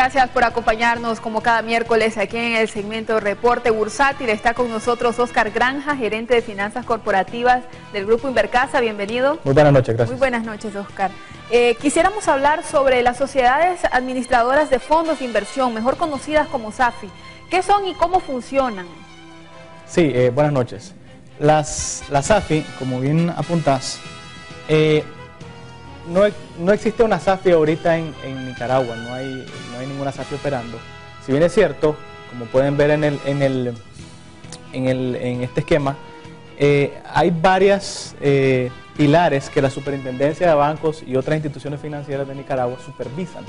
Gracias por acompañarnos como cada miércoles aquí en el segmento Reporte Bursátil. Está con nosotros Oscar Granja, gerente de finanzas corporativas del Grupo Invercasa. Bienvenido. Muy buenas noches, gracias. Muy buenas noches, Oscar. Quisiéramos hablar sobre las sociedades administradoras de fondos de inversión, mejor conocidas como SAFI. ¿Qué son y cómo funcionan? Sí, buenas noches. Las SAFI, como bien apuntás, no existe una SAFI ahorita en Nicaragua, no hay ninguna SAFI operando. Si bien es cierto, como pueden ver en este esquema, hay varias pilares que la Superintendencia de Bancos y otras instituciones financieras de Nicaragua supervisan.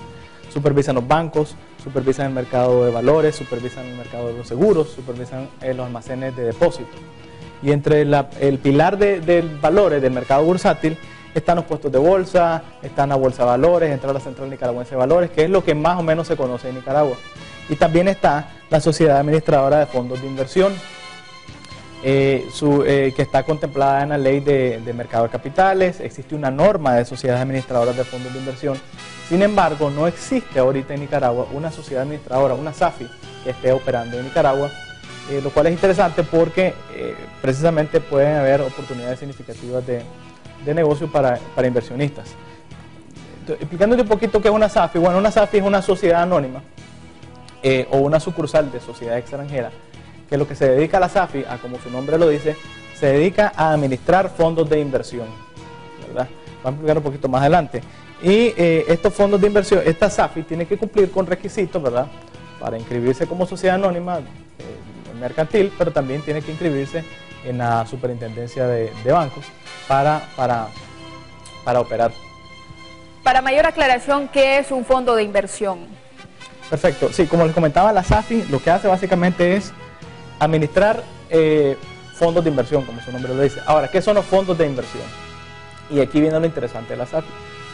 Supervisan los bancos, supervisan el mercado de valores, supervisan el mercado de los seguros, supervisan los almacenes de depósito. Y entre el pilar de valores del mercado bursátil están los puestos de bolsa, están la bolsa de valores, entra la Central Nicaragüense de Valores, que es lo que más o menos se conoce en Nicaragua. Y también está la Sociedad Administradora de Fondos de Inversión, que está contemplada en la Ley de Mercado de Capitales. Existe una norma de sociedades administradoras de fondos de inversión. Sin embargo, no existe ahorita en Nicaragua una sociedad administradora, una SAFI, que esté operando en Nicaragua, lo cual es interesante porque precisamente pueden haber oportunidades significativas de negocio para inversionistas. Explicándote un poquito qué es una SAFI. Bueno, una SAFI es una sociedad anónima o una sucursal de sociedad extranjera, que lo que se dedica a la SAFI, como su nombre lo dice, se dedica a administrar fondos de inversión, ¿verdad? Vamos a explicar un poquito más adelante. Y estos fondos de inversión, esta SAFI tiene que cumplir con requisitos, ¿verdad?, para inscribirse como sociedad anónima mercantil, pero también tiene que inscribirse en la Superintendencia de Bancos para operar. Para mayor aclaración, ¿qué es un fondo de inversión? Perfecto. Sí, como les comentaba, la SAFI lo que hace básicamente es administrar fondos de inversión, como su nombre lo dice. Ahora, ¿qué son los fondos de inversión? Y aquí viene lo interesante de la SAFI.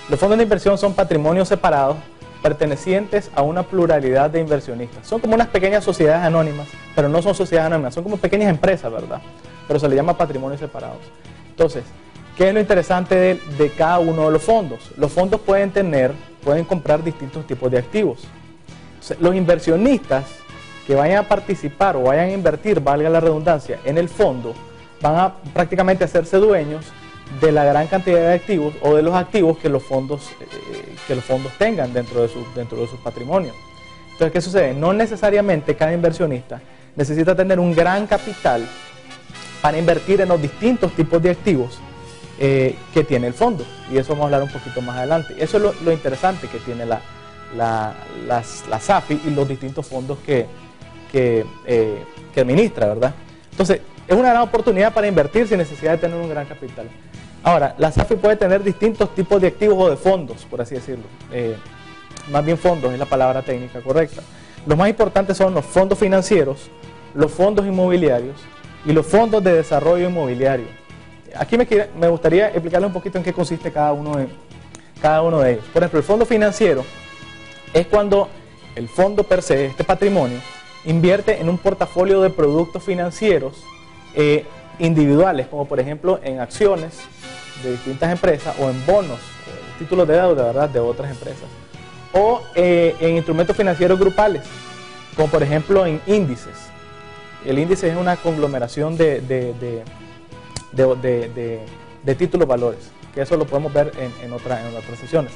Los fondos de inversión son patrimonios separados pertenecientes a una pluralidad de inversionistas. Son como unas pequeñas sociedades anónimas, pero no son sociedades anónimas, son como pequeñas empresas, ¿verdad? Pero se le llama patrimonios separados. Entonces, ¿qué es lo interesante de cada uno de los fondos? Los fondos pueden comprar distintos tipos de activos. Entonces, los inversionistas que vayan a participar o vayan a invertir, valga la redundancia, en el fondo, van a prácticamente hacerse dueños de la gran cantidad de activos o de los activos que los fondos tengan dentro de sus patrimonios. Entonces, ¿qué sucede? No necesariamente cada inversionista necesita tener un gran capital para invertir en los distintos tipos de activos que tiene el fondo. Y eso vamos a hablar un poquito más adelante. Eso es lo interesante que tiene la SAFI y los distintos fondos que administra, ¿verdad? Entonces, es una gran oportunidad para invertir sin necesidad de tener un gran capital. Ahora, la SAFI puede tener distintos tipos de activos o de fondos, por así decirlo. Más bien fondos es la palabra técnica correcta. Los más importantes son los fondos financieros, los fondos inmobiliarios y los fondos de desarrollo inmobiliario. Aquí me gustaría explicarles un poquito en qué consiste cada uno de ellos. Por ejemplo, el fondo financiero es cuando el fondo per se, este patrimonio, invierte en un portafolio de productos financieros individuales, como por ejemplo en acciones de distintas empresas o en bonos, títulos de deuda, ¿verdad?, de otras empresas, o en instrumentos financieros grupales, como por ejemplo en índices. El índice es una conglomeración de títulos valores, que eso lo podemos ver en otras sesiones.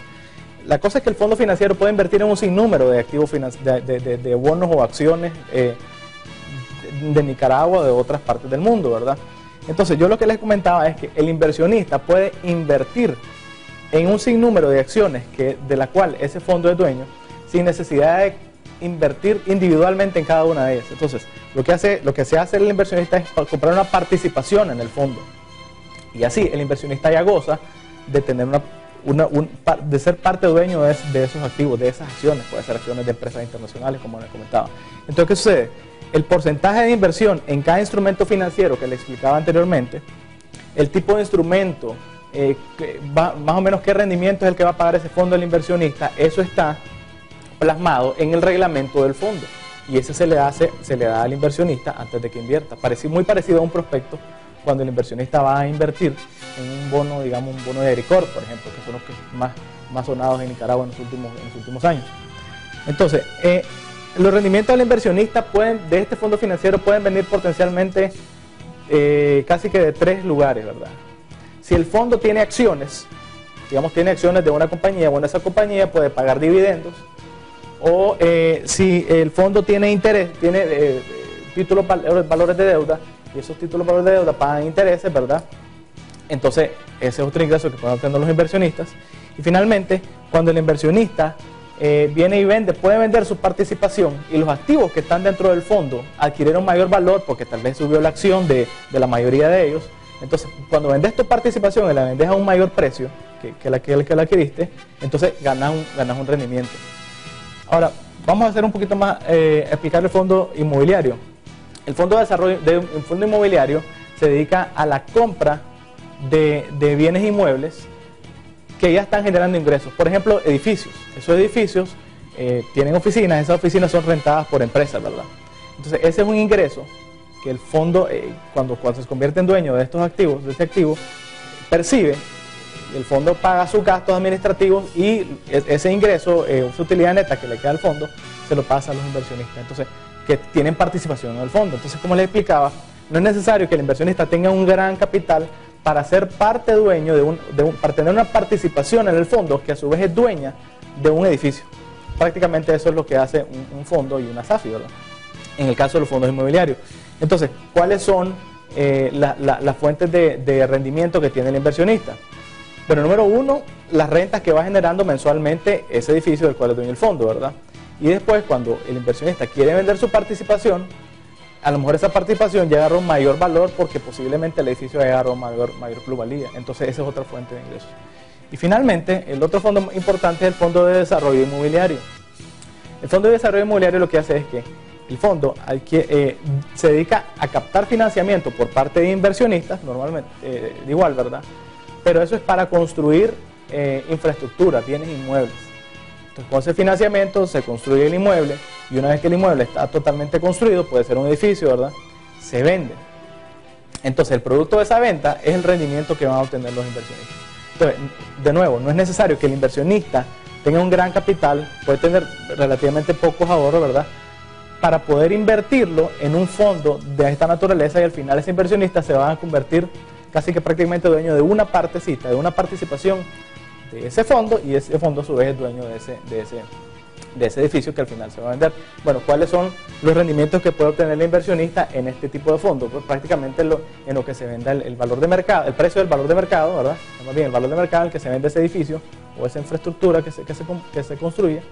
La cosa es que el fondo financiero puede invertir en un sinnúmero de activos de bonos o acciones de Nicaragua o de otras partes del mundo, ¿verdad? Entonces, yo lo que les comentaba es que el inversionista puede invertir en un sinnúmero de acciones de la cual ese fondo es dueño, sin necesidad de invertir individualmente en cada una de ellas. Entonces, lo que se hace el inversionista es comprar una participación en el fondo. Y así, el inversionista ya goza de tener de ser parte dueño de esos activos, de esas acciones. Puede ser acciones de empresas internacionales, como les comentaba. Entonces, ¿qué sucede? El porcentaje de inversión en cada instrumento financiero que le explicaba anteriormente, el tipo de instrumento, más o menos qué rendimiento es el que va a pagar ese fondo al inversionista, eso está plasmado en el reglamento del fondo. Y ese se le da al inversionista antes de que invierta. Muy parecido a un prospecto cuando el inversionista va a invertir en un bono, digamos un bono de Agricor, por ejemplo, que son los que más sonados en Nicaragua en los últimos años. Entonces, los rendimientos del inversionista de este fondo financiero pueden venir potencialmente casi que de 3 lugares, ¿verdad? Si el fondo tiene acciones, digamos tiene acciones de una compañía, bueno, esa compañía puede pagar dividendos, o si el fondo tiene interés, tiene títulos, valores de deuda, y esos títulos, valores de deuda pagan intereses, ¿verdad? Entonces, ese es otro ingreso que pueden obtener los inversionistas. Y finalmente, cuando el inversionista viene y puede vender su participación y los activos que están dentro del fondo adquirieron mayor valor porque tal vez subió la acción de la mayoría de ellos. Entonces, cuando vendes tu participación y la vendes a un mayor precio que la adquiriste, entonces ganas un rendimiento. Ahora, vamos a hacer un poquito más, explicar el fondo inmobiliario. El fondo de desarrollo, un fondo inmobiliario se dedica a la compra de bienes inmuebles que ya están generando ingresos. Por ejemplo, edificios. Esos edificios tienen oficinas, esas oficinas son rentadas por empresas, ¿verdad? Entonces, ese es un ingreso que el fondo, cuando se convierte en dueño de estos activos, de este activo, percibe. El fondo paga sus gastos administrativos y ese ingreso, esa utilidad neta que le queda al fondo, se lo pasa a los inversionistas. Entonces, que tienen participación en el fondo. Entonces, como les explicaba, no es necesario que el inversionista tenga un gran capital para ser parte dueño para tener una participación en el fondo que a su vez es dueña de un edificio. Prácticamente eso es lo que hace un fondo y una SAFI, ¿verdad? En el caso de los fondos inmobiliarios. Entonces, ¿cuáles son las fuentes de rendimiento que tiene el inversionista? Bueno, número uno, las rentas que va generando mensualmente ese edificio del cual es dueño el fondo, ¿verdad? Y después, cuando el inversionista quiere vender su participación, a lo mejor esa participación ya agarra un mayor valor porque posiblemente el edificio ya agarró mayor plusvalía. Entonces, esa es otra fuente de ingresos. Y finalmente, el otro fondo importante es el Fondo de Desarrollo Inmobiliario. El Fondo de Desarrollo Inmobiliario lo que hace es que el fondo se dedica a captar financiamiento por parte de inversionistas, normalmente, igual, ¿verdad? Pero eso es para construir infraestructura, bienes inmuebles. Entonces, con ese financiamiento se construye el inmueble y una vez que el inmueble está totalmente construido, puede ser un edificio, ¿verdad? Se vende. Entonces, el producto de esa venta es el rendimiento que van a obtener los inversionistas. Entonces, de nuevo, no es necesario que el inversionista tenga un gran capital, puede tener relativamente pocos ahorros, ¿verdad?, para poder invertirlo en un fondo de esta naturaleza, y al final ese inversionista se va a convertir casi que prácticamente dueño de una partecita, de una participación de ese fondo, y ese fondo a su vez es dueño de ese edificio que al final se va a vender. Bueno, ¿cuáles son los rendimientos que puede obtener el inversionista en este tipo de fondo? Pues prácticamente en lo que se venda el valor de mercado, el precio del valor de mercado, ¿verdad? Más bien el valor de mercado en el que se vende ese edificio o esa infraestructura que se construye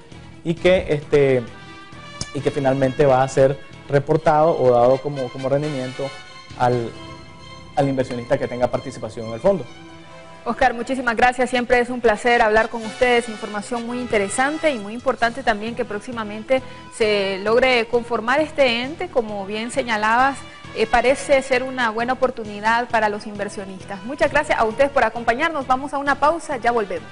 y que finalmente va a ser reportado o dado como rendimiento al inversionista que tenga participación en el fondo. Oscar, muchísimas gracias, siempre es un placer hablar con ustedes, información muy interesante y muy importante también que próximamente se logre conformar este ente, como bien señalabas, parece ser una buena oportunidad para los inversionistas. Muchas gracias a ustedes por acompañarnos, vamos a una pausa, ya volvemos.